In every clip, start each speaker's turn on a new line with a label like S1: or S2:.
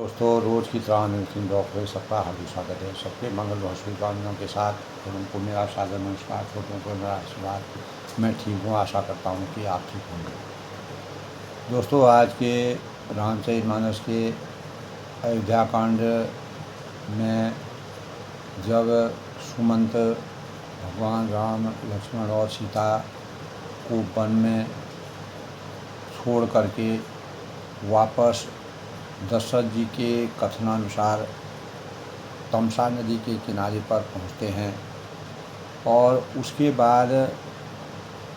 S1: दोस्तों, रोज़ की तरह न्यूज़ डॉक्टर सबका हार्दिक स्वागत है। सबके मंगल व शुभकामनाओं के साथ उनको मेरा सादर नमस्कार, छोटों को मेरा आशीर्वाद। मैं ठीक हूँ, आशा करता हूँ कि आप ठीक होंगे। दोस्तों, आज के रामचरितमानस के अयोध्या कांड में जब सुमंत भगवान राम, लक्ष्मण और सीता को वन में छोड़ करके वापस दशरथ जी के कथनानुसार तमसा नदी के किनारे पर पहुंचते हैं और उसके बाद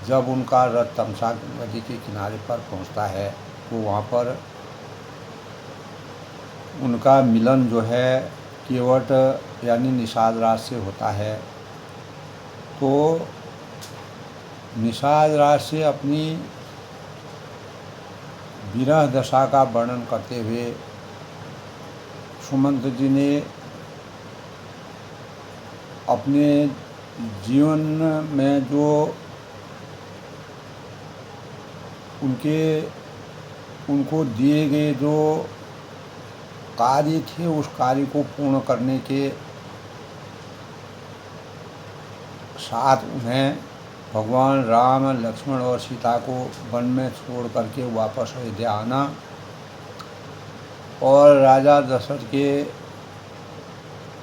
S1: जब उनका रथ तमसा नदी के किनारे पर पहुंचता है तो वहाँ पर उनका मिलन जो है केवट यानी निषाद राज से होता है। तो निषाद राज से अपनी विरह दशा का वर्णन करते हुए सुमंत जी ने अपने जीवन में जो उनको दिए गए जो कार्य थे उस कार्य को पूर्ण करने के साथ उन्हें भगवान राम, लक्ष्मण और सीता को वन में छोड़ करके वापस अयोध्या आना और राजा दशरथ के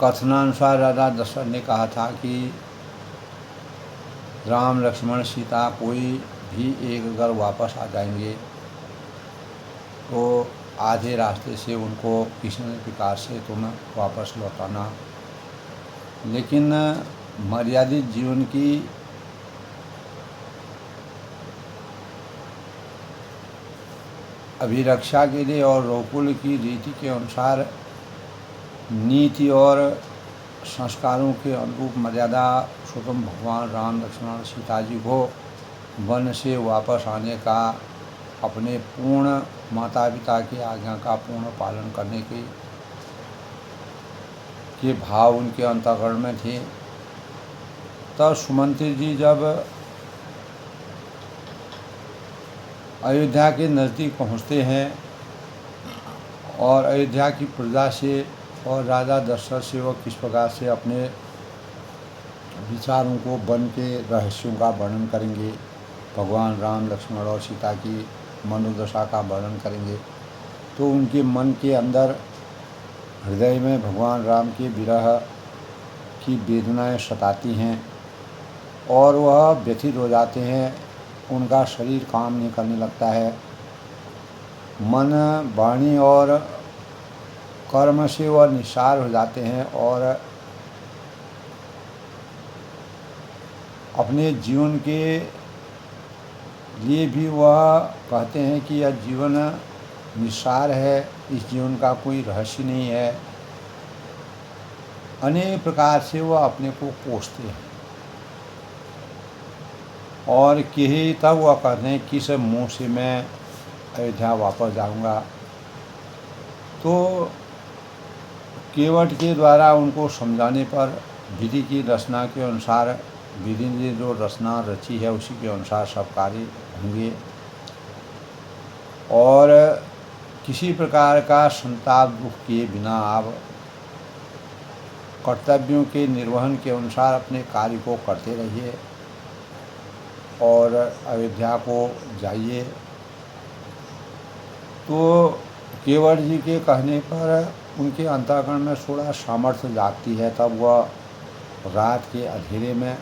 S1: कथनानुसार राजा दशरथ ने कहा था कि राम, लक्ष्मण, सीता कोई भी एक अगर वापस आ जाएंगे तो आधे रास्ते से उनको किसी न प्रकार से तुम्हें वापस लौटाना, लेकिन मर्यादित जीवन की अभिरक्षा के लिए और रघुकुल की रीति के अनुसार नीति और संस्कारों के अनुरूप मर्यादा स्वतम भगवान राम, लक्ष्मण, सीता जी को वन से वापस आने का, अपने पूर्ण माता पिता की आज्ञा का पूर्ण पालन करने के भाव उनके अंतःकरण में थे। तब सुमंत जी जब अयोध्या के नज़दीक पहुँचते हैं और अयोध्या की प्रजा से और राजा दशरथ से वो किस प्रकार से अपने विचारों को, वन के रहस्यों का वर्णन करेंगे, भगवान राम, लक्ष्मण और सीता की मनोदशा का वर्णन करेंगे, तो उनके मन के अंदर, हृदय में भगवान राम के विरह की वेदनाएं सताती हैं और वह व्यथित हो जाते हैं। उनका शरीर काम नहीं करने लगता है, मन, वाणी और कर्म से वह निस्सार हो जाते हैं और अपने जीवन के लिए भी वह कहते हैं कि यह जीवन निस्सार है, इस जीवन का कोई रहस्य नहीं है। अनेक प्रकार से वह अपने को कोसते हैं और कहीं तब वह कहते हैं किस मुँह से मैं अयोध्या वापस जाऊंगा। तो केवट के द्वारा उनको समझाने पर विधि की रचना के अनुसार, विधि ने जो रचना रची है उसी के अनुसार सब कार्य होंगे और किसी प्रकार का संताप दुख किए बिना आप कर्तव्यों के निर्वहन के अनुसार अपने कार्य को करते रहिए और अयोध्या को जाइए। तो केवट जी के कहने पर उनके अंतःकरण में थोड़ा सामर्थ्य जागती है। तब वह रात के अंधेरे में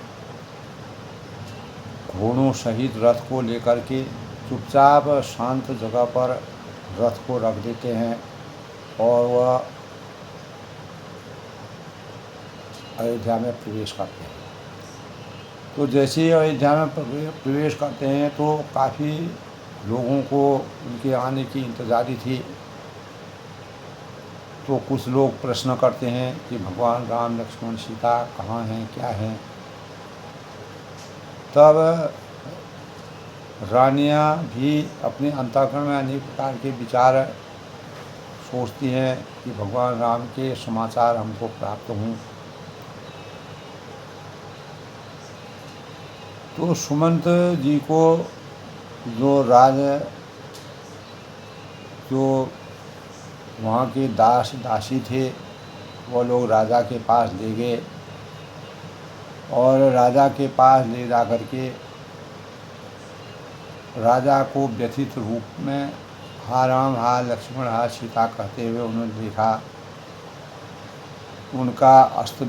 S1: घोड़ों सहित रथ को लेकर के चुपचाप शांत जगह पर रथ को रख देते हैं और वह अयोध्या में प्रवेश करते हैं। तो जैसे ही अयोध्या में प्रवेश करते हैं तो काफ़ी लोगों को उनके आने की इंतज़ारी थी। तो कुछ लोग प्रश्न करते हैं कि भगवान राम, लक्ष्मण, सीता कहाँ हैं, क्या हैं। तब रानियां भी अपने अंतःकरण में अनेक प्रकार के विचार सोचती हैं कि भगवान राम के समाचार हमको प्राप्त हों। तो सुमंत जी को जो वहाँ के दास दासी थे, वो लोग राजा के पास ले गए और राजा के पास ले जा कर के राजा को व्यथित रूप में हा राम हा लक्ष्मण हा सीता कहते हुए उन्होंने देखा। उनका अस्त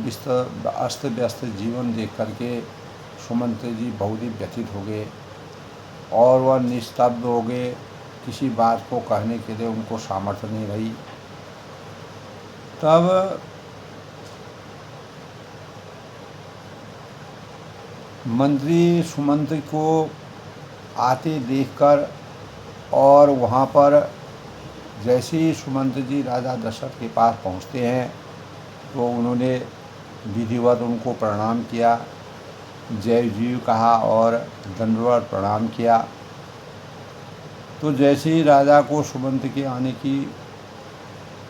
S1: व्यस्त जीवन देख करके सुमंत जी बहुत ही व्यथित हो गए और वह निस्तब्ध हो गए। किसी बात को कहने के लिए उनको सामर्थ्य नहीं रही। तब मंत्री सुमंत को आते देखकर और वहाँ पर जैसे ही सुमंत जी राजा दशरथ के पास पहुँचते हैं तो उन्होंने विधिवत उनको प्रणाम किया, जय जीव कहा और दंडवत प्रणाम किया। तो जैसे ही राजा को सुमंत के आने की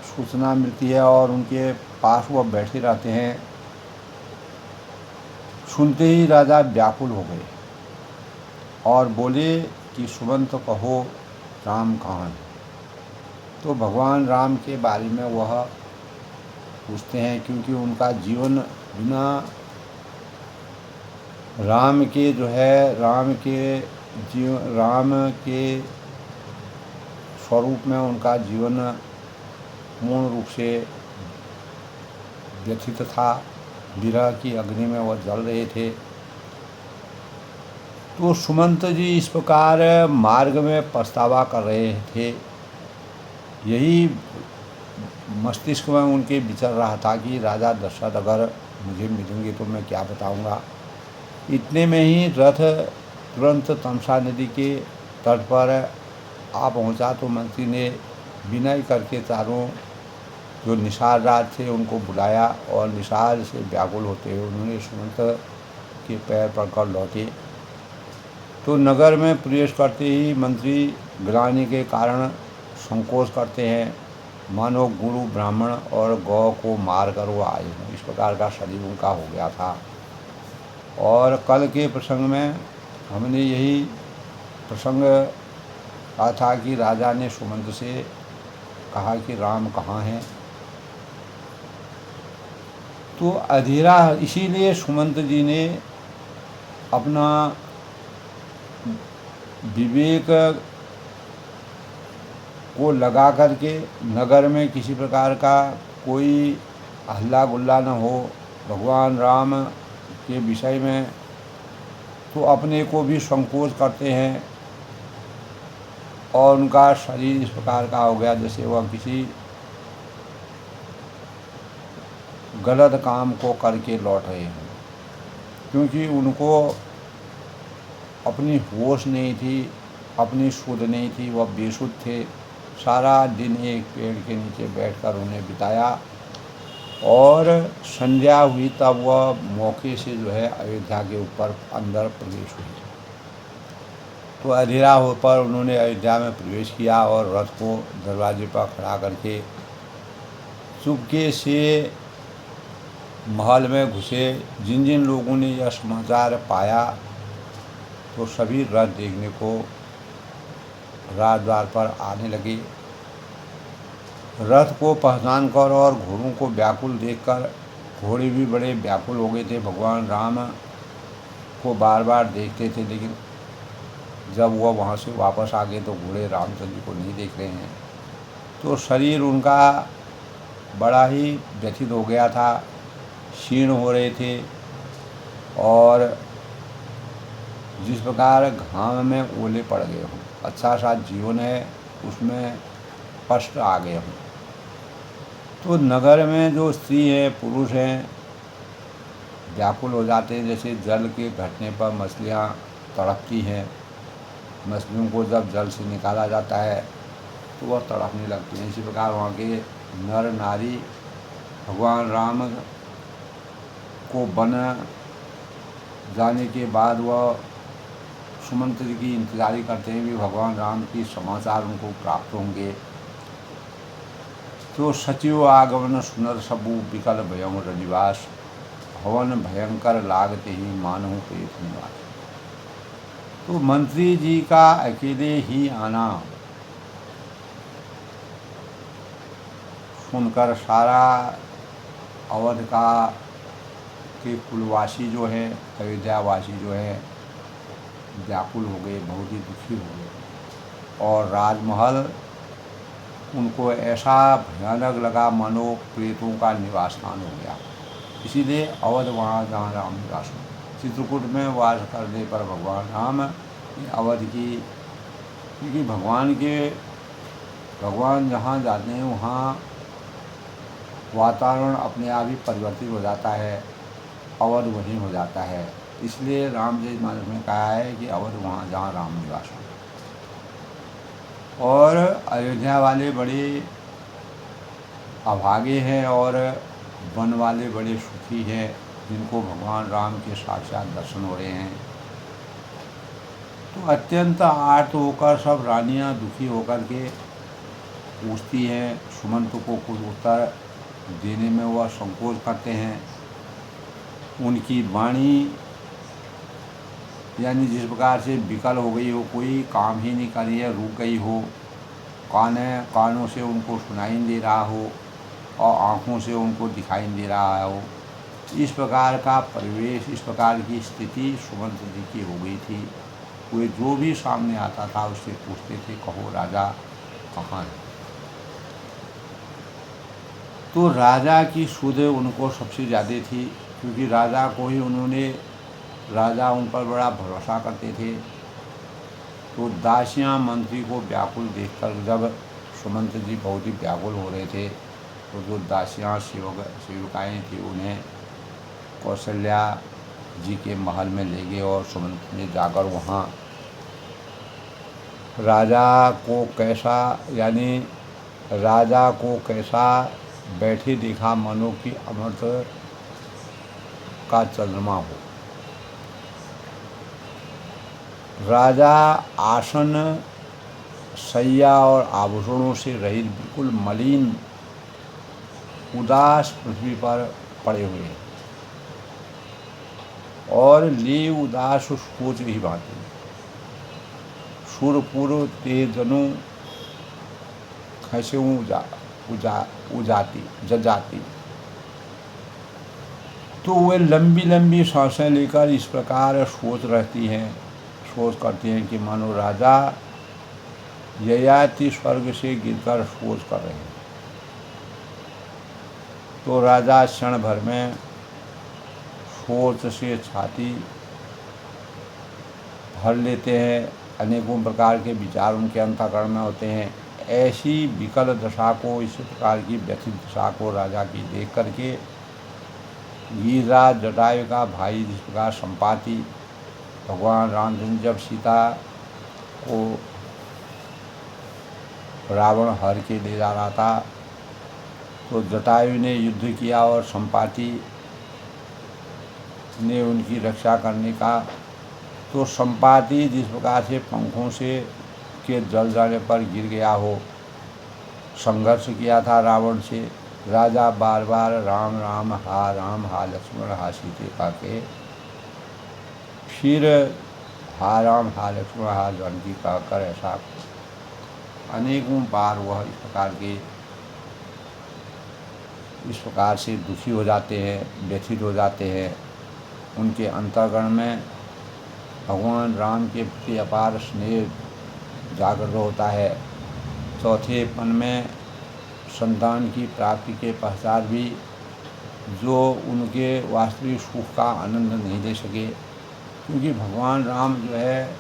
S1: सूचना मिलती है और उनके पास वह बैठे रहते हैं, सुनते ही राजा व्याकुल हो गए और बोले कि सुमंत कहो राम कहाँ है। तो भगवान राम के बारे में वह पूछते हैं, क्योंकि उनका जीवन बिना राम के जो है राम के स्वरूप में उनका जीवन पूर्ण रूप से व्यथित था। विरह की अग्नि में वह जल रहे थे। तो सुमंत जी इस प्रकार मार्ग में पछतावा कर रहे थे। यही मस्तिष्क में उनके विचर रहा था कि राजा दशरथ अगर मुझे मिलेंगे तो मैं क्या बताऊंगा। इतने में ही रथ तुरंत तमसा नदी के तट पर आ पहुंचा। तो मंत्री ने विनय करके चारों जो निषाद राज थे उनको बुलाया और निषाद से व्याकुल होते हुए उन्होंने सुमंत के पैर पकड़ लौटे। तो नगर में प्रवेश करते ही मंत्री ग्लानि के कारण संकोच करते हैं, मानो गुरु ब्राह्मण और गौ को मार कर वो आए हों। इस प्रकार का शरीर उनका हो गया था। और कल के प्रसंग में हमने यही प्रसंग कहा था कि राजा ने सुमंत से कहा कि राम कहाँ हैं। तो अधीरा इसीलिए सुमंत जी ने अपना विवेक को लगा करके नगर में किसी प्रकार का कोई हल्ला गुल्ला न हो भगवान राम के विषय में, तो अपने को भी संकोच करते हैं और उनका शरीर इस प्रकार का हो गया जैसे वह किसी गलत काम को करके लौट रहे हैं, क्योंकि उनको अपनी होश नहीं थी, अपनी सुध नहीं थी, वह बेसुध थे। सारा दिन एक पेड़ के नीचे बैठकर उन्हें बिताया और संध्या हुई तब वह मौके से जो है अयोध्या के ऊपर अंदर प्रवेश हुई। तो अंधेरा हो पर उन्होंने अयोध्या में प्रवेश किया और रथ को दरवाजे पर खड़ा करके चुपके से महल में घुसे। जिन जिन लोगों ने यह समाचार पाया तो सभी रथ देखने को राजद्वार पर आने लगे। रथ को पहचान कर और घोड़ों को व्याकुल देखकर घोड़े भी बड़े व्याकुल हो गए थे। भगवान राम को बार बार देखते थे, लेकिन जब वह वहाँ से वापस आ गए तो घोड़े रामचंद्र जी को नहीं देख रहे हैं। तो शरीर उनका बड़ा ही व्यथित हो गया था, क्षीण हो रहे थे और जिस प्रकार घाम में ओले पड़ गए हों, अच्छा सा जीवन है उसमें कष्ट आ गए हों। तो नगर में जो स्त्री हैं पुरुष हैं व्याकुल हो जाते हैं, जैसे जल के घटने पर मछलियाँ तड़पती हैं। मछलियों को जब जल से निकाला जाता है तो वह तड़पने लगती हैं। इसी प्रकार वहाँ के नर नारी भगवान राम को बन जाने के बाद वह सुमंत जी की इंतजारी करते हैं कि भगवान राम की समाचार उनको प्राप्त होंगे। तो सचिव आगमन सुनर सबू विकल भयं रनिवास, हवन भयंकर लागते ही मानहु पेट निवास। तो मंत्री जी का अकेले ही आना सुनकर सारा अवध का के कुलवासी जो है, अयोध्यावासी जो है, व्याकुल हो गए, बहुत ही दुखी हो गए। और राजमहल उनको ऐसा भयानक लगा मानो प्रेतों का निवास स्थान हो गया। इसीलिए अवध वहाँ जहाँ राम निवास हो, चित्रकूट में वास करने पर भगवान राम अवध की, क्योंकि भगवान जहाँ जाते हैं वहाँ वातावरण अपने आप ही परिवर्तित हो जाता है, अवध वहीं हो जाता है। इसलिए रामचरितमानस में कहा है कि अवध वहाँ जहाँ राम निवास हो। और अयोध्या वाले बड़े अभागे हैं और वन वाले बड़े सुखी हैं, जिनको भगवान राम के साक्षात दर्शन हो रहे हैं। तो अत्यंत आर्त होकर सब रानियां दुखी होकर के पूछती हैं। सुमंत को कुछ उत्तर देने में वह संकोच करते हैं। उनकी वाणी यानी जिस प्रकार से विकल हो गई हो, कोई काम ही नहीं कर रही है, रुक गई हो, कानों से उनको सुनाई नहीं दे रहा हो और आँखों से उनको दिखाई नहीं दे रहा हो, इस प्रकार का परिवेश, इस प्रकार की स्थिति सुमंत जी की हो गई थी। वे जो भी सामने आता था उससे पूछते थे, कहो राजा कहाँ है। तो राजा की सुध उनको सबसे ज़्यादा थी, क्योंकि राजा उन पर बड़ा भरोसा करते थे। तो दासियां मंत्री को व्याकुल देखकर, जब सुमंत जी बहुत ही व्याकुल हो रहे थे, तो जो दासियां सेविकाएँ थी उन्हें कौशल्या जी के महल में ले गए और सुमंत ने जाकर वहाँ राजा को कैसा बैठे देखा, मानो कि अमृत का चंद्रमा हो। राजा आसन, शैया और आभूषणों से रहित बिल्कुल मलिन उदास पृथ्वी पर पड़े हुए और ले उदास सोच ही भांति। सुरपुर तेजनु खैसे जजाती। तो वे लंबी लंबी सांसें लेकर इस प्रकार सोच करती हैं कि मानो राजा ययाति स्वर्ग से गिरकर सोच कर रहे हैं। तो राजा क्षण भर में सोच से छाती भर लेते हैं, अनेकों प्रकार के विचार उनके अंतःकरण में होते हैं। ऐसी विकल दशा को, इस प्रकार की व्यथित दशा को राजा की देख करके गिरिराज जटायु का भाई जिस प्रकार संपाति, भगवान रामचंद्र जब सीता को रावण हर के ले जा रहा था, तो जटायु ने युद्ध किया और संपाति ने उनकी रक्षा करने का। तो संपाति जिस प्रकार से पंखों से के जल जाने पर गिर गया हो, संघर्ष किया था रावण से, राजा बार बार राम राम हा लक्ष्मण हा सीते कह के फिर हा राम हा लक्ष्मण हा जानकी कहकर ऐसा अनेकों बार वह इस प्रकार से दुखी हो जाते हैं, व्यथित हो जाते हैं। उनके अंतःकरण में भगवान राम के प्रति अपार स्नेह जागृत होता है। चौथेपन में संतान की प्राप्ति के पश्चात भी जो उनके वास्तविक सुख का आनंद नहीं ले सके, क्योंकि भगवान राम जो है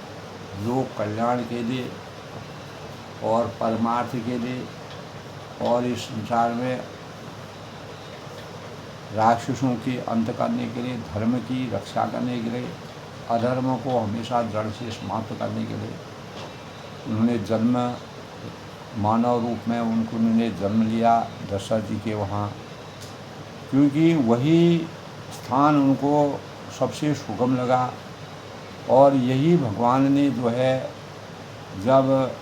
S1: लोक कल्याण के लिए और परमार्थ के लिए और इस संसार में राक्षसों के अंत करने के लिए, धर्म की रक्षा करने के लिए, अधर्म को हमेशा जड़ से समाप्त करने के लिए उन्होंने मानव रूप में उन्होंने जन्म लिया दशरथ जी के वहाँ, क्योंकि वही स्थान उनको सबसे सुगम लगा। और यही भगवान ने जो है जब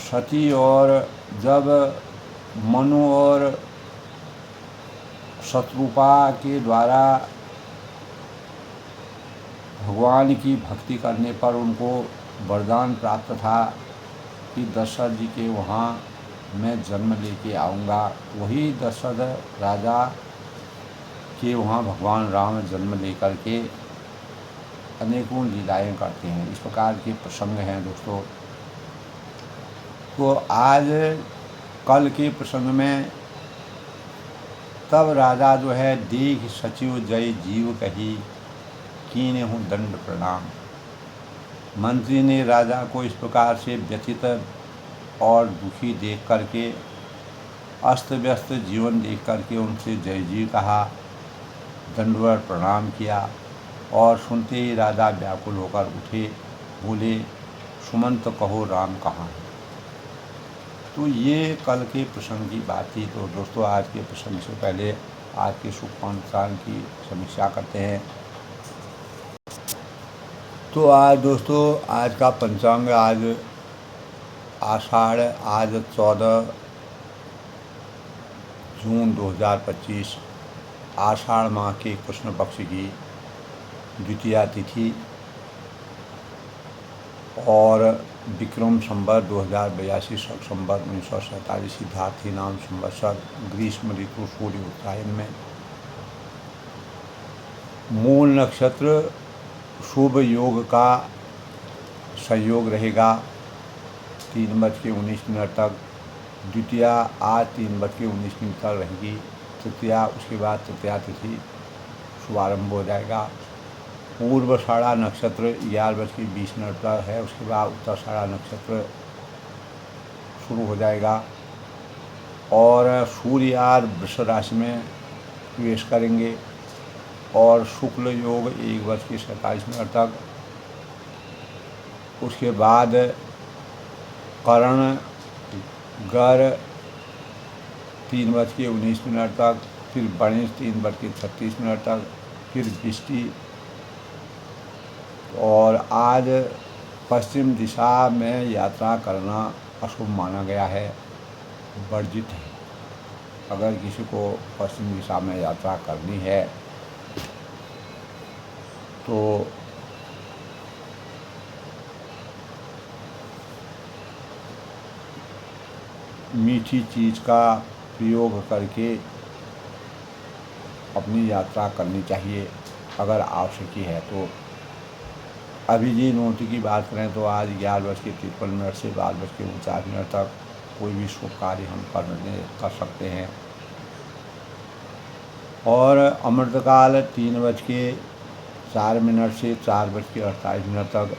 S1: सती और जब मनु और शत्रुपा के द्वारा भगवान की भक्ति करने पर उनको वरदान प्राप्त था कि दशरथ जी के वहाँ मैं जन्म लेके आऊँगा। वही दशरथ राजा के वहाँ भगवान राम जन्म लेकर के अनेकों लीलाएँ करते हैं। इस प्रकार के प्रसंग हैं दोस्तों। तो आज कल के प्रसंग में तब राजा जो है देख सचिव जय जीव कही कीने हूँ दंड प्रणाम। मंत्री ने राजा को इस प्रकार से व्यथित और दुखी देख करके, अस्त व्यस्त जीवन देख करके उनसे जय जी कहा, दंडवत प्रणाम किया। और सुनते ही राजा व्याकुल होकर उठे, बोले सुमंत कहो राम कहाँ है। तो ये कल के प्रसंग की बात थी। तो दोस्तों आज के प्रसंग से पहले आज के शुभ पंचांग की समीक्षा करते हैं। तो आज दोस्तों आज का पंचांग आज आषाढ़, आज 14 जून 2025 आषाढ़ माह के कृष्ण पक्ष की द्वितीया तिथि और विक्रम संवत 2082 संवत 1947 सिद्धार्थी नाम संवत्सर ग्रीष्म ऋतु सूर्य उत्तरायण में मूल नक्षत्र शुभ योग का संयोग रहेगा 3:19 तक। द्वितीया आज 3:19 तक रहेगी। तृतीया उसके बाद तृतीया तिथि शुभारंभ हो जाएगा। पूर्वाषाढ़ा नक्षत्र 11:20 तक है। उसके बाद उत्तराषाढ़ा नक्षत्र शुरू हो जाएगा और सूर्य आज वृष राशि में प्रवेश करेंगे और शुक्ल योग 1:47 तक। उसके बाद करण गर 3:19 तक, फिर गणेश 3:36 तक, फिर बिष्टि। और आज पश्चिम दिशा में यात्रा करना अशुभ माना गया है, वर्जित है। अगर किसी को पश्चिम दिशा में यात्रा करनी है तो मीठी चीज़ का प्रयोग करके अपनी यात्रा करनी चाहिए अगर आवश्यक है तो। अभिजीत मुहूर्त की बात करें तो आज 11:53 से 12:49 तक कोई भी शुभ कार्य हम कर सकते हैं। और अमृतकाल 3:04 से 4:48 तक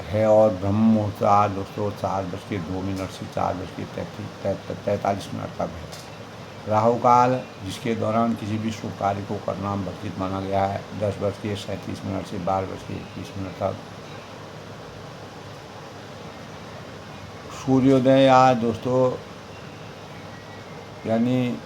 S1: है। और ब्रह्म मुहूर्त आज दोस्तों 4:02 से 4:43 तक है। राहु काल जिसके दौरान किसी भी शुभ कार्य को करना वर्जित माना गया है 10:37 से 12:21 तक। सूर्योदय आज दोस्तों यानी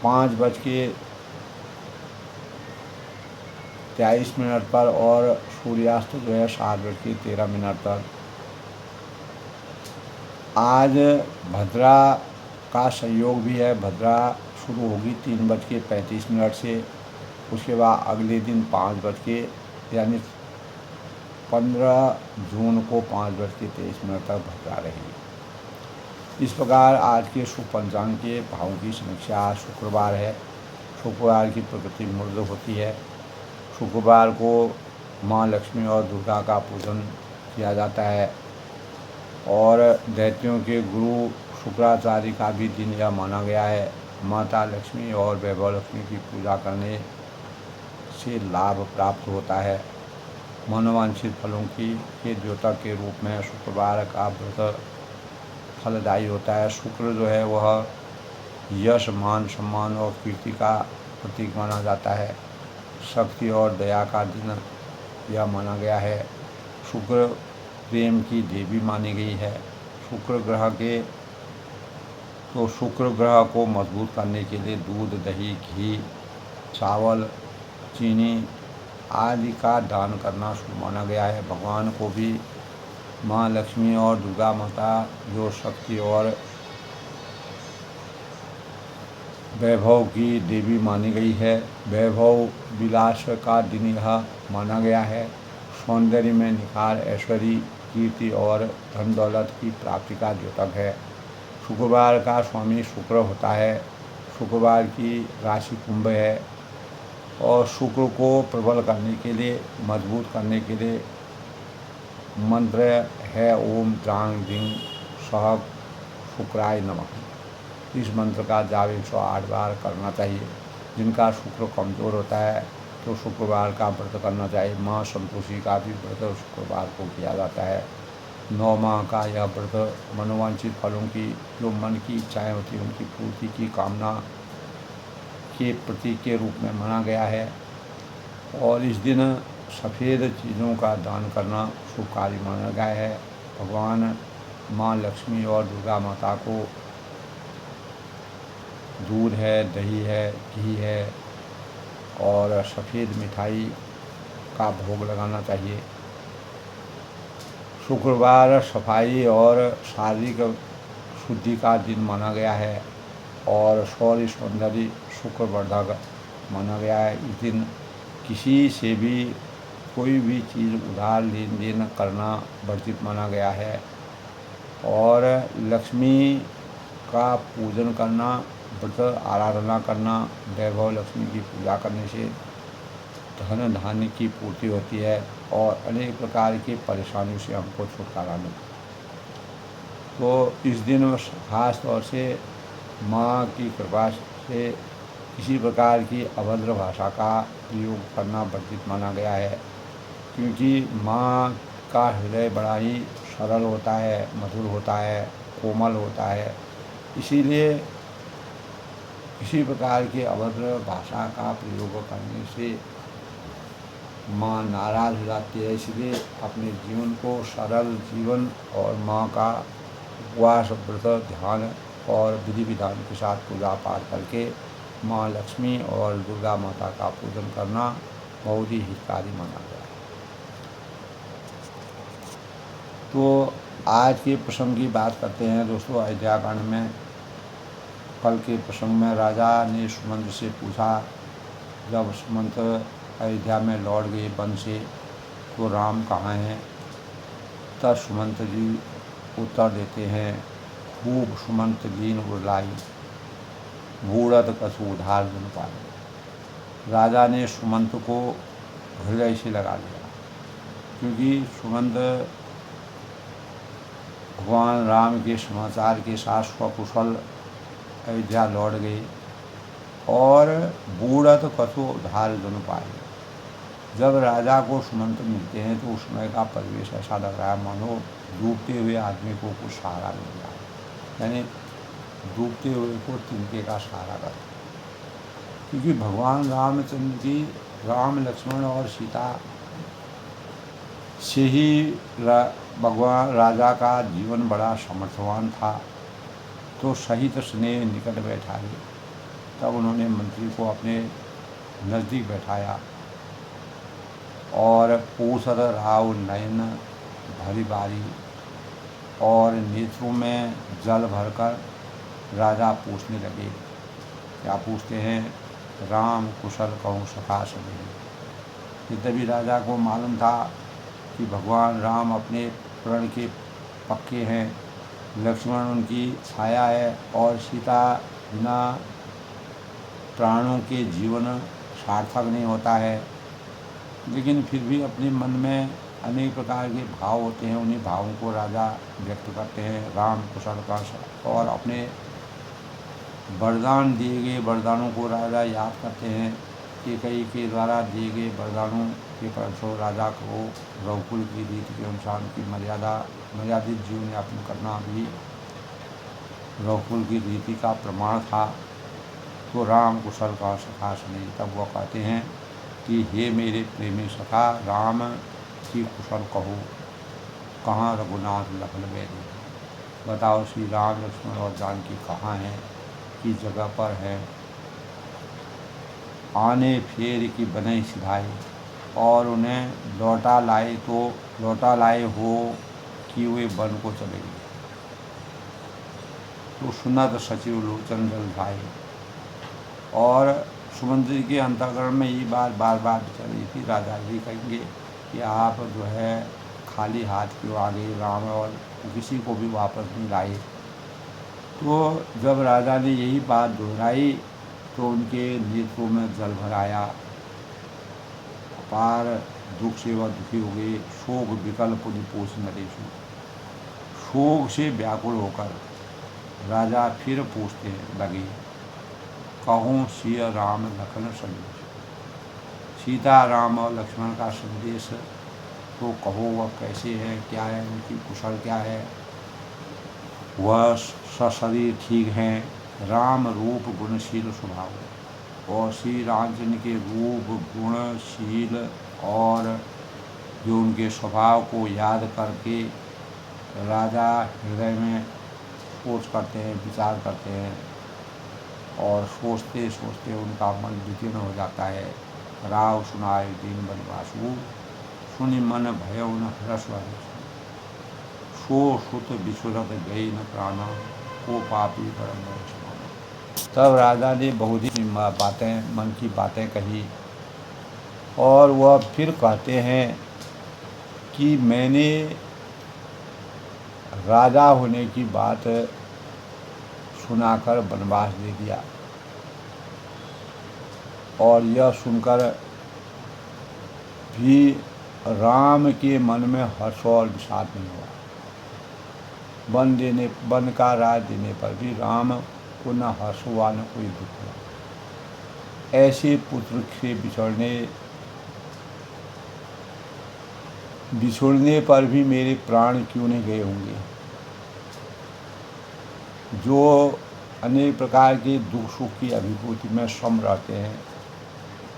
S1: 5:23 पर और सूर्यास्त जो है 7:13 तक। आज भद्रा का संयोग भी है। भद्रा शुरू होगी 3:35 से। उसके बाद अगले दिन 5 यानी 15 जून को 5:23 तक भद्रा रहेगी। इस प्रकार आज के शुभ पंचांग के भावों की समीक्षा। आज शुक्रवार है। शुक्रवार की प्रकृति मृद होती है। शुक्रवार को माँ लक्ष्मी और दुर्गा का पूजन किया जाता है और दैत्यों के गुरु शुक्राचार्य का भी दिन यह माना गया है। माता लक्ष्मी और वैभव लक्ष्मी की पूजा करने से लाभ प्राप्त होता है। मनोवांछित फलों के द्योतक के रूप में शुक्रवार का व्रत फलदायी होता है। शुक्र जो है वह यश, मान, सम्मान और कीर्ति का प्रतीक माना जाता है। शक्ति और दया का दिन यह माना गया है। शुक्र प्रेम की देवी मानी गई है। शुक्र ग्रह को मजबूत करने के लिए दूध, दही, घी, चावल, चीनी आदि का दान करना शुभ माना गया है। भगवान को भी माँ लक्ष्मी और दुर्गा माता जो शक्ति और वैभव की देवी मानी गई है। वैभव विलास का दिन यह माना गया है। सौंदर्य में निखार, ऐश्वर्य कीर्ति और धन दौलत की प्राप्ति का द्योतक है। शुक्रवार का स्वामी शुक्र होता है। शुक्रवार की राशि कुंभ है और शुक्र को प्रबल करने के लिए, मजबूत करने के लिए मंत्र है ओम द्रांग दिंग सह शुक्राय नमः। इस मंत्र का जाप 108 बार करना चाहिए। जिनका शुक्र कमज़ोर होता है तो शुक्रवार का व्रत करना चाहिए। माँ संतोषी का भी व्रत शुक्रवार को किया जाता है। 9 माह का यह व्रत मनोवांछित फलों की, जो मन की इच्छाएं होती हैं उनकी पूर्ति की कामना के प्रतीक के रूप में माना गया है। और इस दिन सफ़ेद चीज़ों का दान करना शुभ कार्य माना गया है। भगवान माँ लक्ष्मी और दुर्गा माता को दूध है, दही है, घी है और सफ़ेद मिठाई का भोग लगाना चाहिए। शुक्रवार सफाई और शारीरिक शुद्धि का दिन माना गया है और शौर्य सौंदर्य शुक्रवर्धक माना गया है। इस दिन किसी से भी कोई भी चीज़ उधार लेन देन करना वर्जित माना गया है। और लक्ष्मी का पूजन करना, व्रत आराधना करना, वैभव लक्ष्मी की पूजा करने से धन धान्य की पूर्ति होती है और अनेक प्रकार की परेशानियों से हमको छुटकारा मिलता है। तो इस दिन खास तौर से माँ की कृपा से किसी प्रकार की अभद्र भाषा का प्रयोग करना वर्जित माना गया है, क्योंकि माँ का हृदय बड़ा ही सरल होता है, मधुर होता है, कोमल होता है। इसीलिए किसी प्रकार की अभद्र भाषा का प्रयोग करने से माँ नाराज़ हो जाती है। इसलिए अपने जीवन को सरल जीवन और माँ का उपवास, व्रत, ध्यान और विधि विधान के साथ पूजा पाठ करके माँ लक्ष्मी और दुर्गा माता का पूजन करना बहुत ही हितकारी माना गया है। तो आज के प्रसंग की बात करते हैं दोस्तों। अयोध्या कांड में कल के प्रसंग में राजा ने सुमंत से पूछा, जब सुमंत अयोध्या में लौट गए वन से, तो राम कहाँ हैं? तब सुमंत जी उत्तर देते हैं, खूब सुमंत दीन उड़लाई, बूढ़त कछु उधार जन पाए। राजा ने सुमंत को हृदय से लगा लिया, क्योंकि सुमंत भगवान राम के समाचार के साथ स्वकुशल अयोध्या लौट गए और बूढ़त कछु उधार जन पाए। जब राजा को सुमंत मिलते हैं तो उस समय का परिवेश ऐसा लग रहा है मानो डूबते हुए आदमी को कुछ सहारा मिल रहा है, यानी डूबते हुए को तिनके का सहारा करते। क्योंकि भगवान रामचंद्र की, राम लक्ष्मण और सीता से ही भगवान राजा का जीवन बड़ा समर्थवान था। तो सहित स्नेह निकट बैठाए, तब उन्होंने मंत्री को अपने नज़दीक बैठाया और पूसर राव नयन भरी बारी, और नेत्रों में जल भरकर राजा पूछने लगे। क्या पूछते हैं? राम कुशल कहूँ सखा सभी। यद्यपि राजा को मालूम था कि भगवान राम अपने प्रण के पक्के हैं, लक्ष्मण उनकी छाया है और सीता बिना प्राणों के जीवन सार्थक नहीं होता है, लेकिन फिर भी अपने मन में अनेक प्रकार के भाव होते हैं। उन्हीं भावों को राजा व्यक्त करते हैं, राम कुशल का, और अपने वरदान दिए गए वरदानों को राजा याद करते हैं। कैकेयी के द्वारा दिए गए वरदानों के परिणामस्वरूप राजा को रघुकुल की रीति के अनुसार की मर्यादित जीवन यापन करना भी रघुकुल की रीति का प्रमाण था। तो राम कुशल का सखा सुनी, तब वह कहते हैं कि हे मेरे प्रेमी सखा राम की कुशल कहो, कहाँ रघुनाथ लखन बेदी। बताओ श्री राम लक्ष्मण और जानकी कहाँ हैं, किस जगह पर हैं। आने फेर की बने सिधाई, और उन्हें लौटा लाए हो कि वे वन को चले गए। तो सुनत सचिव लोचन जल भाई, और सुमंत्री के अंतःकरण में ये बात बार बार चल रही थी। राजा जी कहेंगे कि आप जो है खाली हाथ क्यों आ गए राम, और किसी को भी वापस नहीं लाए। तो जब राजा ने यही बात दोहराई तो उनके नेत्रों में जल भर आया, अपार दुख से वह दुखी हो गए। शोक विकल पुनि पोष नरेशु, शोक से व्याकुल होकर राजा फिर पूछते लगे, कहूँ सिय राम लखन संदेश, सीता राम और लक्ष्मण का संदेश तो कहो, वह कैसे है, क्या है, उनकी कुशल क्या है। वह सशरीर ठीक हैं, राम रूप गुणशील स्वभाव, और श्री रामचंद्र के रूप गुणशील और जो उनके स्वभाव को याद करके राजा हृदय में सोच करते हैं, विचार करते हैं, और सोचते सोचते उनका मन विकीर्ण हो जाता है। राव सुनाए दीन बनवासु, सुनि मन भय न हरस, सो सुत विसुरत गई न प्राणा, को पापी परम समाना। तब राजा ने बहुत ही बातें, मन की बातें कही, और वह फिर कहते हैं कि मैंने राजा होने की बात सुनाकर वनवास दे दिया, और यह सुनकर भी राम के मन में हर्ष और विषाद नहीं हुआ। वन का राज देने पर भी राम को न हर्ष हुआ न कोई दुख हुआ। ऐसे पुत्र से बिछुड़ने पर भी मेरे प्राण क्यों नहीं गए होंगे। जो अनेक प्रकार के दुख सुख की अभिभूति में सम रहते हैं,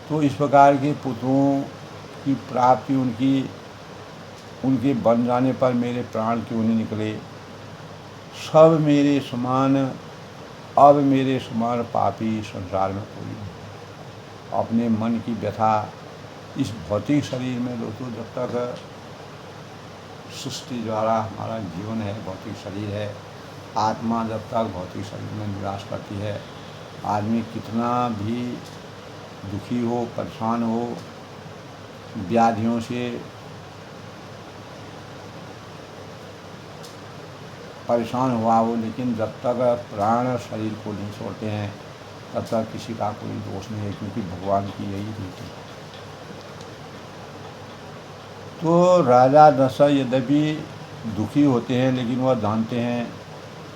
S1: तो इस प्रकार के पुत्रों की प्राप्ति उनके बन जाने पर मेरे प्राण क्यों नहीं निकले। सब मेरे समान, अब मेरे समान पापी संसार में कोई नहीं। अपने मन की व्यथा इस भौतिक शरीर में लो, तो जब तक सृष्टि द्वारा हमारा जीवन है, भौतिक शरीर है, आत्मा जब तक भौतिक शरीर में निवास करती है, आदमी कितना भी दुखी हो, परेशान हो, व्याधियों से परेशान हुआ हो, लेकिन जब तक प्राण शरीर को नहीं छोड़ते हैं तब तक किसी का कोई दोष नहीं है, क्योंकि भगवान की यही रीति है। तो राजा दशरथ यद्यपि दुखी होते हैं, लेकिन वह जानते हैं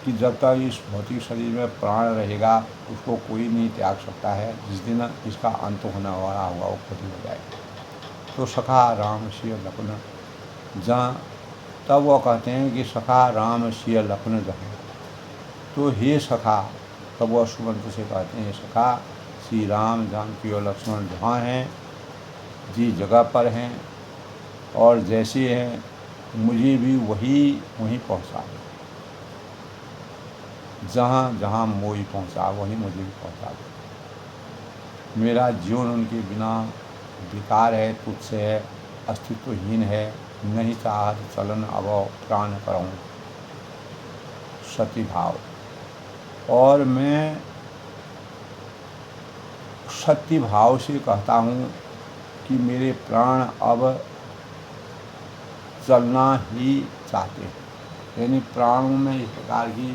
S1: कि जब तक इस भौतिक शरीर में प्राण रहेगा उसको कोई नहीं त्याग सकता है। जिस दिन इसका अंत होने वाला होगा वो खुद ही हो जाएगा। तो सखा राम सिय लखन जहाँ, तब वह कहते हैं कि सखा राम सिय लखन जहाँ, तो हे सखा, तब वह सुमंत्र से कहते हैं, सखा श्री राम जानकी और लक्ष्मण जहाँ हैं, जिस जगह पर हैं और जैसे हैं, मुझे भी वहीं पहुँचा दो। जहाँ जहाँ मोई पहुँचा वहीं मुझे भी पहुँचा दो। मेरा जीवन उनके बिना बेकार है, तुझसे है, अस्तित्वहीन है। नहीं चाहत चलन अब प्राण करूँ सती भाव, और मैं सत्य भाव से कहता हूँ कि मेरे प्राण अब चलना ही चाहते हैं। यानी प्राणों में इस प्रकार की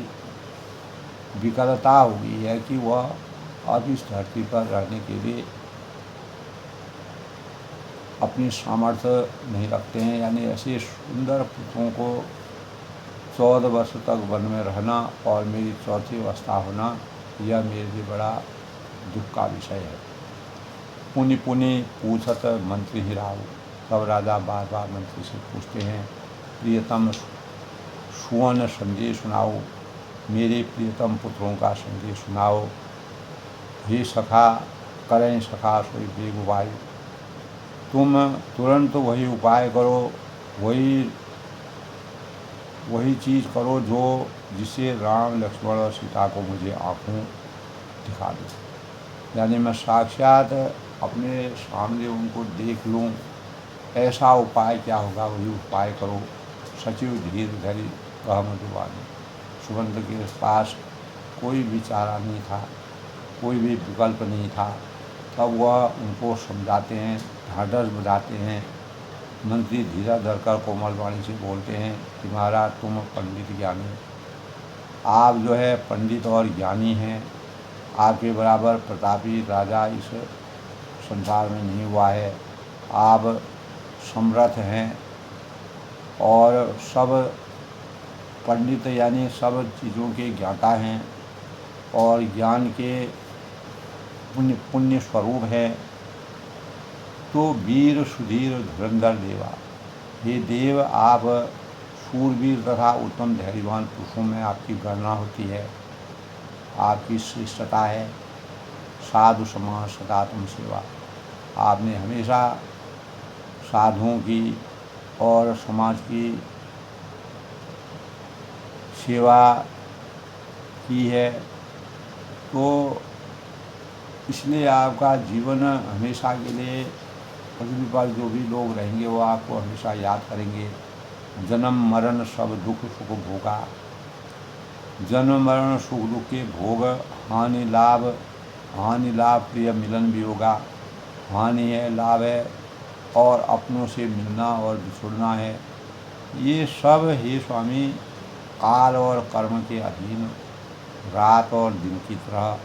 S1: विकलता हो गई है कि वह अब इस धरती पर रहने के लिए अपनी सामर्थ्य नहीं रखते हैं। यानी ऐसे सुंदर पुत्रों को 14 वर्ष तक वन में रहना और मेरी चौथी अवस्था होना, यह मेरे लिए बड़ा दुख का विषय है। पुनि पुनि पूछत मंत्री ही राव, तब राजा बार बार मंत्री से पूछते हैं, प्रियतम सुवर्ण संदेश सुनाओ, मेरे प्रियतम पुत्रों का संदेश सुनाओ। हे सखा करें सखा सोई बेग उपाय, तुम तुरंत वही उपाय करो, वही चीज़ करो जो जिससे राम लक्ष्मण और सीता को मुझे आँखों दिखा दो। यानी मैं साक्षात अपने सामने उनको देख लूँ, ऐसा उपाय क्या होगा वही उपाय करो। सचिव धीर धरी कह मधुबानी, सुगंध के पास कोई भी चारा नहीं था, कोई भी विकल्प नहीं था। तब वह उनको समझाते हैं, ढाढ़स बधाते हैं मंत्री धीरा धरकर कोमल वाणी से बोलते हैं कि महाराज तुम पंडित ज्ञानी, आप जो है पंडित और ज्ञानी हैं, आपके बराबर प्रतापी राजा इस संसार में नहीं हुआ है। आप समर्थ हैं और सब पंडित यानी सब चीज़ों के ज्ञाता हैं और ज्ञान के पुण्य स्वरूप है। तो वीर सुधीर धुरंधर देवा, ये देव आप शूरवीर तथा उत्तम धैर्यवान पुरुषों में आपकी गणना होती है, आपकी श्रेष्ठता है। साधु समाज सदा तुम सेवा, आपने हमेशा साधुओं की और समाज की सेवा की है। तो इसलिए आपका जीवन हमेशा के लिए पृथ्वी पर जो भी लोग रहेंगे वो आपको हमेशा याद करेंगे। जन्म मरण सब दुख सुख भोगा, जन्म मरण सुख दुख के भोग, हानि लाभ प्रिय मिलन भी होगा। हानि है, लाभ है, और अपनों से मिलना और बिछुड़ना है। ये सब हे स्वामी काल और कर्म के अधीन रात और दिन की तरह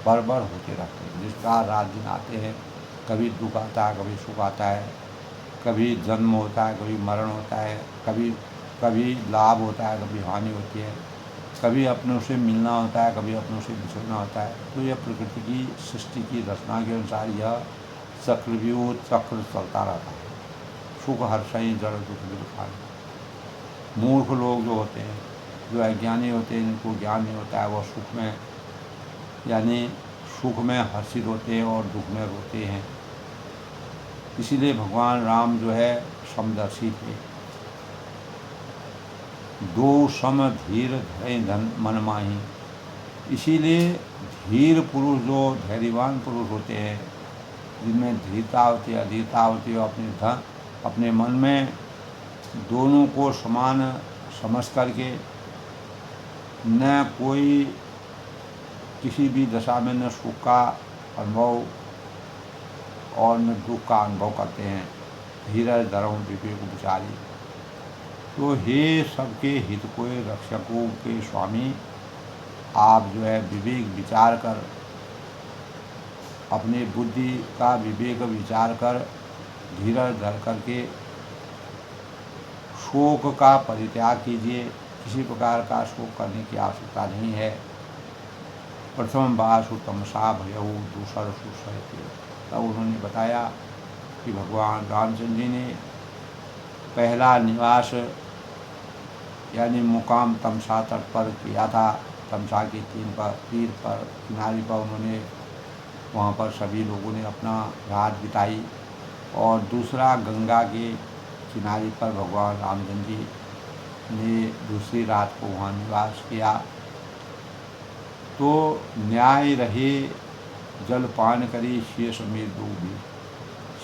S1: बरबर होते रहते हैं। जिस प्रकार रात दिन आते हैं, कभी दुख आता है, कभी सुख आता है, कभी जन्म होता है, कभी मरण होता है, कभी लाभ होता है, कभी हानि होती है, कभी अपनों से मिलना होता है, कभी अपनों से बिछड़ना होता है। तो यह प्रकृति की सृष्टि की रचना के अनुसार यह चक्रव्यूह चक्र चलता रहता है। सुख हर्षई जड़ दुख दुखान। मूर्ख लोग जो होते हैं, जो अज्ञानी होते हैं, जिनको ज्ञान नहीं होता है, वह सुख में यानी सुख में हर्षित होते हैं और दुख में रोते हैं। इसीलिए भगवान राम जो है समदर्शी थे। दो सम धीर धरे धन मन माही। इसीलिए धीर पुरुष जो धैर्यवान पुरुष होते हैं, जिनमें धीरता होती है, अधीरता होती है, अपने मन में दोनों को समान समझ करके न कोई किसी भी दशा में न सुख का अनुभव और न दुख का अनुभव करते हैं। धीरज धर्म विवेक विचारी। तो हे सबके हित को रक्षकों के स्वामी, आप जो है विवेक विचार कर, अपने बुद्धि का विवेक विचार कर, धीरज धर करके शोक का परित्याग कीजिए। किसी प्रकार का शोक करने की आवश्यकता नहीं है। प्रथम बासु तमसा भयऊ दूसर सुसहते। तब उन्होंने बताया कि भगवान रामचंद्र जी ने पहला निवास यानी मुकाम तमसा तट पर किया था। तमसा के तीर पर किनारे पर उन्होंने वहाँ पर सभी लोगों ने अपना रात बिताई, और दूसरा गंगा के किनारे पर भगवान रामचंद्र जी ने दूसरी रात को वहाँ निवास किया। तो न्याय रहे जलपान करी शेष में डूबी।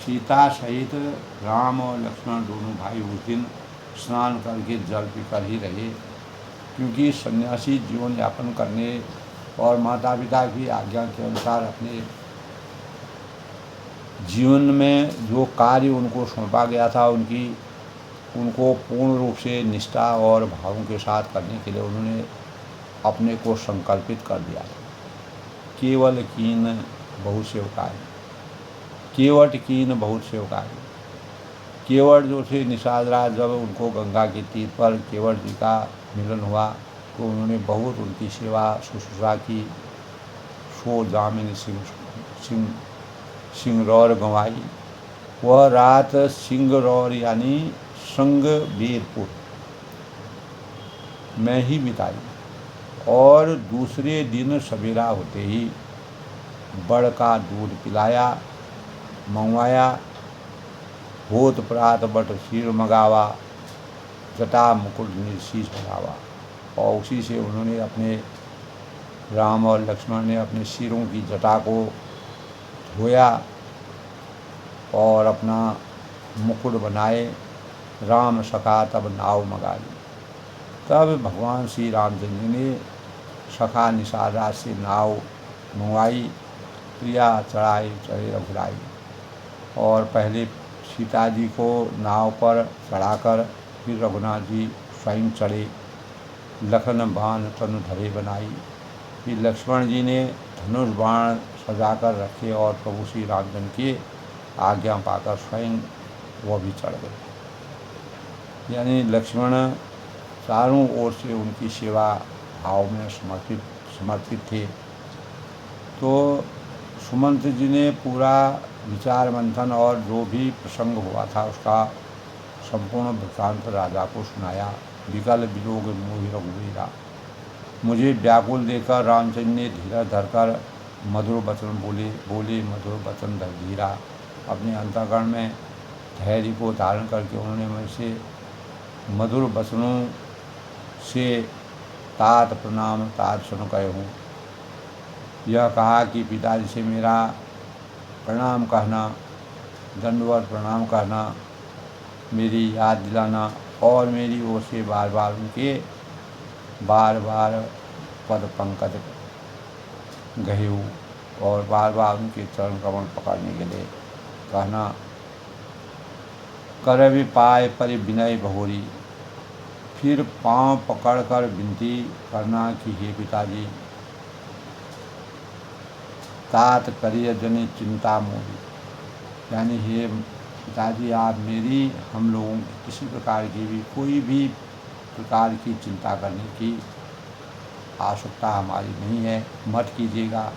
S1: सीता सहित राम और लक्ष्मण दोनों भाई उस दिन स्नान करके जल पीकर ही रहे, क्योंकि सन्यासी जीवन यापन करने और माता पिता की आज्ञा के अनुसार अपने जीवन में जो कार्य उनको सौंपा गया था उनको पूर्ण रूप से निष्ठा और भावों के साथ करने के लिए उन्होंने अपने को संकल्पित कर दिया था। केवल कीन बहुत सेवकाई, केवट कीन बहुत सेवकाई। केवट जो थे निषाद राज, जब उनको गंगा के तीर पर केवट जी का मिलन हुआ तो उन्होंने बहुत उनकी सेवा शुश्रूषा की। सो जामिन सिंगरौर गंवाई। वह रात सिंगरौर यानी संगबीरपुर में ही बिताई, और दूसरे दिन सवेरा होते ही बड़ का दूध पिलाया मंगवाया। होत प्रात बट शीर मंगावा, जटा मुकुट निर्शीष लगावा। और उसी से उन्होंने अपने राम और लक्ष्मण ने अपने सिरों की जटा को धोया और अपना मुकुट बनाए। राम सखा तब नाव मंगा ली। तब भगवान श्री रामचंद्र जी ने सखा निषाद राज से नाव मंगवाई। प्रिया चढ़ाई चढ़े रघुराई। और पहले सीता जी को नाव पर चढ़ाकर फिर रघुनाथ जी स्वयं चढ़े। लखन बाण तनु धरे बनाई। फिर लक्ष्मण जी ने धनुष बाण सजाकर रखे और प्रभु श्री रामचंद्र की आज्ञा पाकर स्वयं वह भी चढ़ गए। यानी लक्ष्मण चारों ओर से उनकी सेवा भाव में समर्पित थे। तो सुमंत जी ने पूरा विचार मंथन और जो भी प्रसंग हुआ था उसका संपूर्ण वृत्तांत राजा को सुनाया। विकल विलोक मोहि रघुवीरा। मुझे व्याकुल देखकर रामचंद्र ने धीरज धरकर मधुर वचन बोले मधुर वचन धीरा। अपने अंतःकरण में धैर्य को धारण करके उन्होंने मुझसे मधुर वचनों से तात प्रणाम तात सुन कहे हूँ। यह कहा कि पिताजी से मेरा प्रणाम कहना, दंडवत प्रणाम कहना, मेरी याद दिलाना और मेरी ओर से बार बार पद पंकज गहेऊ और बार बार उनके चरण कमल पकड़ने के लिए कहना। कर भी पाए पर विनय बहोरी। फिर पांव पकड़कर विनती करना कि हे पिताजी तात करिय जनि चिंता मोरी। यानी हे पिताजी आप मेरी हम लोगों की किसी प्रकार की भी कोई भी प्रकार की चिंता करने की आवश्यकता हमारी नहीं है, मत कीजिएगा।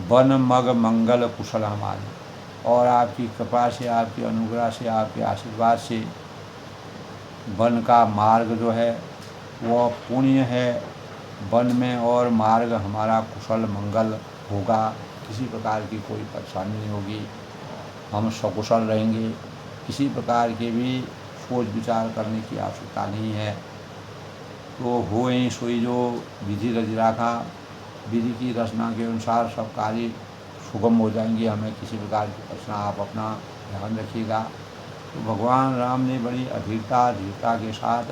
S1: वन मग मंगल कुशल हमारी। और आपकी कृपा से, आपके अनुग्रह से, आपके आशीर्वाद से वन का मार्ग जो है वह पुण्य है वन में, और मार्ग हमारा कुशल मंगल होगा। किसी प्रकार की कोई परेशानी नहीं होगी, हम सकुशल रहेंगे। किसी प्रकार के भी सोच विचार करने की आवश्यकता नहीं है। तो होए सोई जो विधि रच राखा। विधि की रचना के अनुसार सब कार्य सुगम हो जाएंगे। हमें किसी प्रकार की प्रश्न आप अपना ध्यान रखिएगा। तो भगवान राम ने बड़ी धीरता के साथ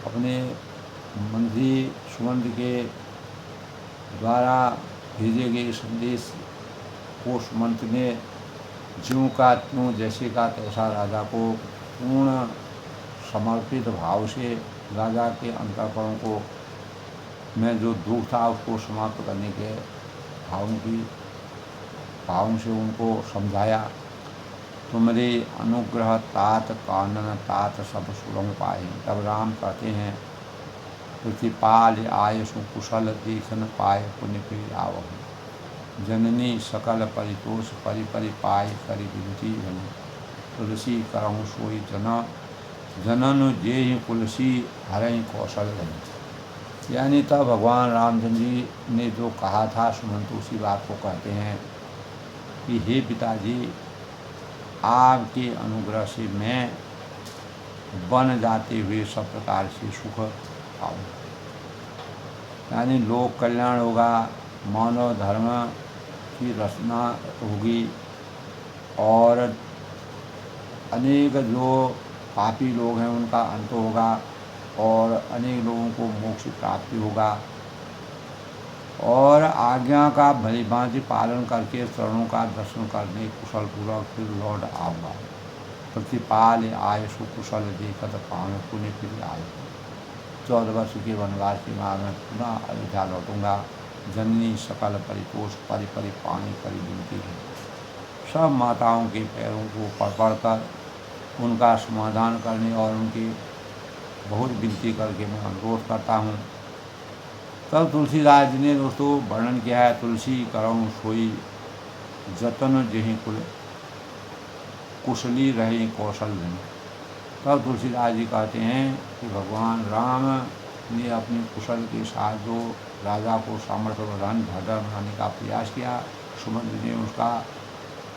S1: अपने मंत्री सुमंत के द्वारा भेजे गए संदेश को सुमंत ने ज्यों का त्यों जैसे का तैसा राजा को पूर्ण समर्पित भाव से राजा के अंतःकरण को में जो दुख था उसको समाप्त करने के भावों से उनको समझाया। तुमरे अनुग्रह तात कानन तात सब सुलभ पाए। तब राम कहते हैं प्रतिपाल आय सुकुशल देखन पाए पुण्य फिर आवह। जननी सकल परितोष परि पाए करि विनती बनी। तुलसी करहु सोई जनन जेहि तुलसी हरहि कौशल बनी। यानी तब भगवान रामचंद्र जी ने जो कहा था सुमंत उसी बात को कहते हैं कि हे पिताजी आपके अनुग्रह से मैं वन जाते हुए सब प्रकार से सुख पाऊँ। यानी लोक कल्याण होगा, मानव धर्म की रचना होगी और अनेक जो पापी लोग हैं उनका अंत होगा और अनेक लोगों को मोक्ष प्राप्ति होगा। और आज्ञा का भलीभांति पालन करके चरणों का दर्शन करने कुशल पूर्वक फिर लौट आऊँगा। प्रतिपाल आय सुकुशल देखत पाऊँ पुण्य फिर आए। 14 वर्ष के वनवास के बाद मैं पुनः अयोध्या लौटूंगा। जननी सकल परितोष परि पानी करी विनती है। सब माताओं के पैरों को पड़ कर उनका समाधान करने और उनकी बहुत विनती करके मैं अनुरोध करता हूँ। तब तुलसीदास जी ने दोस्तों वर्णन किया है तुलसी करऊँ सोई जतन जेहि कुल कुशली रहे कौशल नहीं। तब तुलसीदास जी कहते हैं कि भगवान राम ने अपने कुशल के साथ जो राजा को सामर्थ्य प्रदान भद्र बनाने का प्रयास किया, सुमंत ने उसका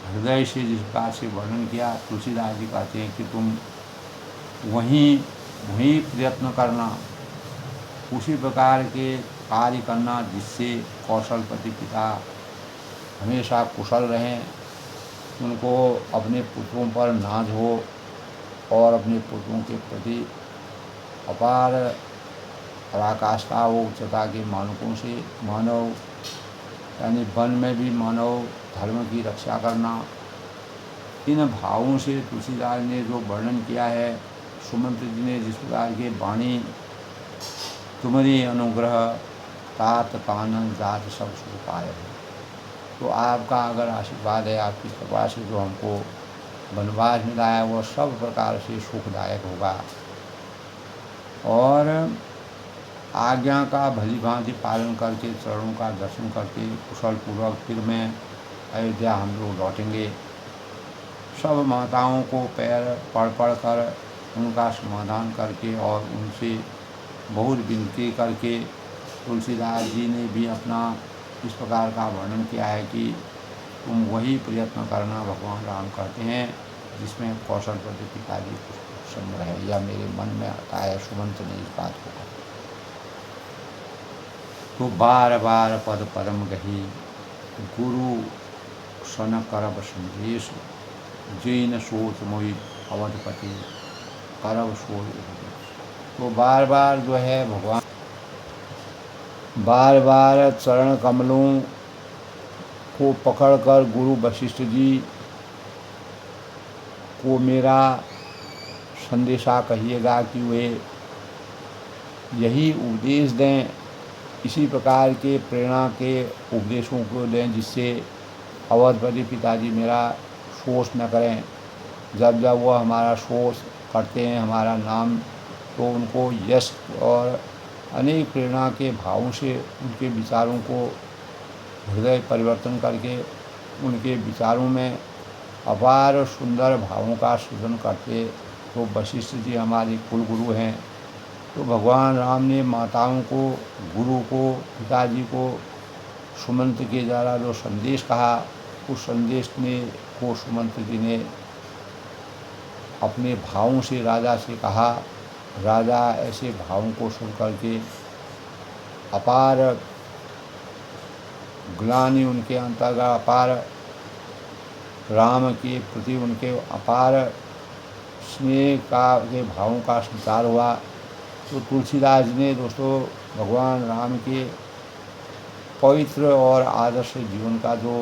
S1: हृदय से जिस प्रकार से वर्णन किया। तुलसीदास जी कहते हैं कि तुम वहीं प्रयत्न करना, उसी प्रकार के कार्य करना जिससे कौशलपति पिता हमेशा कुशल रहें, उनको अपने पुत्रों पर नाज हो और अपने पुत्रों के प्रति अपार पराकाष्ठा हो उच्चता के मानकों से। मानव यानी वन में भी मानव धर्म की रक्षा करना इन भावों से तुलसीदास ने जो वर्णन किया है, सुमंत जी ने जिस प्रकार के वाणी तुम्हारी अनुग्रह तात कानन जात सब सुख पाए हो, तो आपका अगर आशीर्वाद है, आपकी कृपा से जो हमको वनवास मिला है वो सब प्रकार से सुखदायक होगा। और आज्ञा का भली भांति पालन करके चरणों का दर्शन करके कुशल पूर्वक फिर मैं अयोध्या हम लोग लौटेंगे। सब माताओं को पैर पड़ कर उनका समाधान करके और उनसे बहुत विनती करके तुलसीदास जी ने भी अपना इस प्रकार का वर्णन किया है कि तुम वही प्रयत्न करना भगवान राम कहते हैं जिसमें कौशलपति पिताजी को प्रसन्न है। यह मेरे मन में आता है। सुमंत ने इस बात को कहा तो बार बार पद परम गही गुरु सन करब संदेश जैन सोच मोहि अवधपति करब सोच। तो बार बार जो है भगवान बार बार चरण कमलों को पकड़कर गुरु वशिष्ठ जी को मेरा संदेशा कहिएगा कि वे यही उपदेश दें, इसी प्रकार के प्रेरणा के उपदेशों को दें जिससे अवधपति पिताजी मेरा शोष न करें। जब जब वह हमारा शोष करते हैं, हमारा नाम, तो उनको यश और अनेक प्रेरणा के भावों से उनके विचारों को हृदय परिवर्तन करके उनके विचारों में अपार सुंदर भावों का सृजन करते। तो वशिष्ठ जी हमारे कुल गुरु हैं। तो भगवान राम ने माताओं को, गुरु को, पिताजी को सुमंत के द्वारा जो संदेश कहा, उस संदेश को सुमंत जी ने अपने भावों से राजा से कहा। राजा ऐसे भावों को सुन करके अपार ग्लानि उनके अंतर्गत, अपार राम के प्रति उनके अपार स्नेह के भावों का संचार हुआ। तो तुलसीदास जी ने दोस्तों भगवान राम के पवित्र और आदर्श जीवन का जो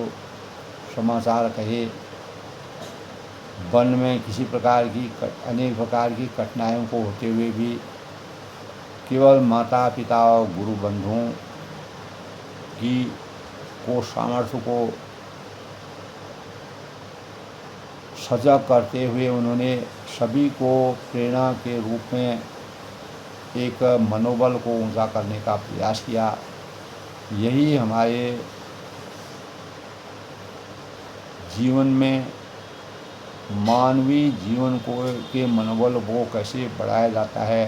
S1: समाचार कहे, वन में किसी प्रकार की अनेक प्रकार की कठिनाइयों को होते हुए भी केवल माता पिता और गुरु बंधुओं की को सामर्थ्य को सजग करते हुए उन्होंने सभी को प्रेरणा के रूप में एक मनोबल को ऊंचा करने का प्रयास किया। यही हमारे जीवन में मानवीय जीवन को के मनोबल को कैसे बढ़ाया जाता है,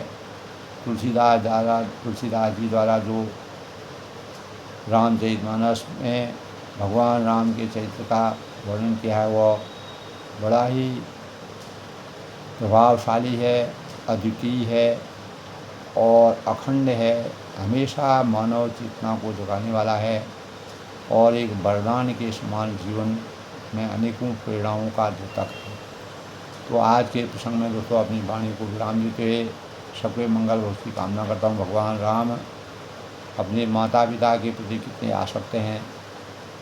S1: तुलसीदास जी द्वारा जो रामचरितमानस में भगवान राम के चरित्र का वर्णन किया है वह बड़ा ही प्रभावशाली है, अद्वितीय है और अखंड है। हमेशा मानव चेतना को जगाने वाला है और एक वरदान के समान जीवन में अनेकों प्रेरणाओं का द्योतक है। तो आज के प्रसंग में दोस्तों अपनी वाणी को विराम देते हुए सबके मंगल भविष्य की कामना करता हूँ। भगवान राम अपने माता पिता के प्रति कितने आसक्त हैं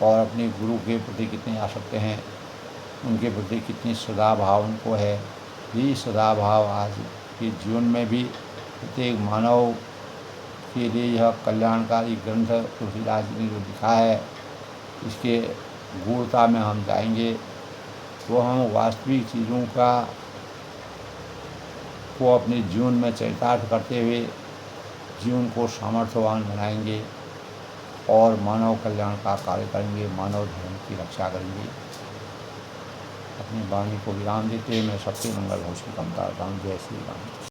S1: और अपने गुरु के प्रति कितने आसक्त हैं, उनके प्रति कितनी सदाभाव उनको है। यही सदाभाव आज के जीवन में भी प्रत्येक मानव के लिए यह कल्याणकारी ग्रंथ तुलसीदास जी ने जो लिखा है, इसके गूढ़ता में हम जाएंगे तो हम वास्तविक चीज़ों को अपने जीवन में चरितार्थ करते हुए जीवन को सामर्थ्यवान बनाएंगे और मानव कल्याण का कार्य करेंगे, मानव धर्म की रक्षा करेंगे। अपनी वाणी को विराम देते हुए मैं सबके मंगल भविष्य की कामना करता हूँ। जय श्री राम।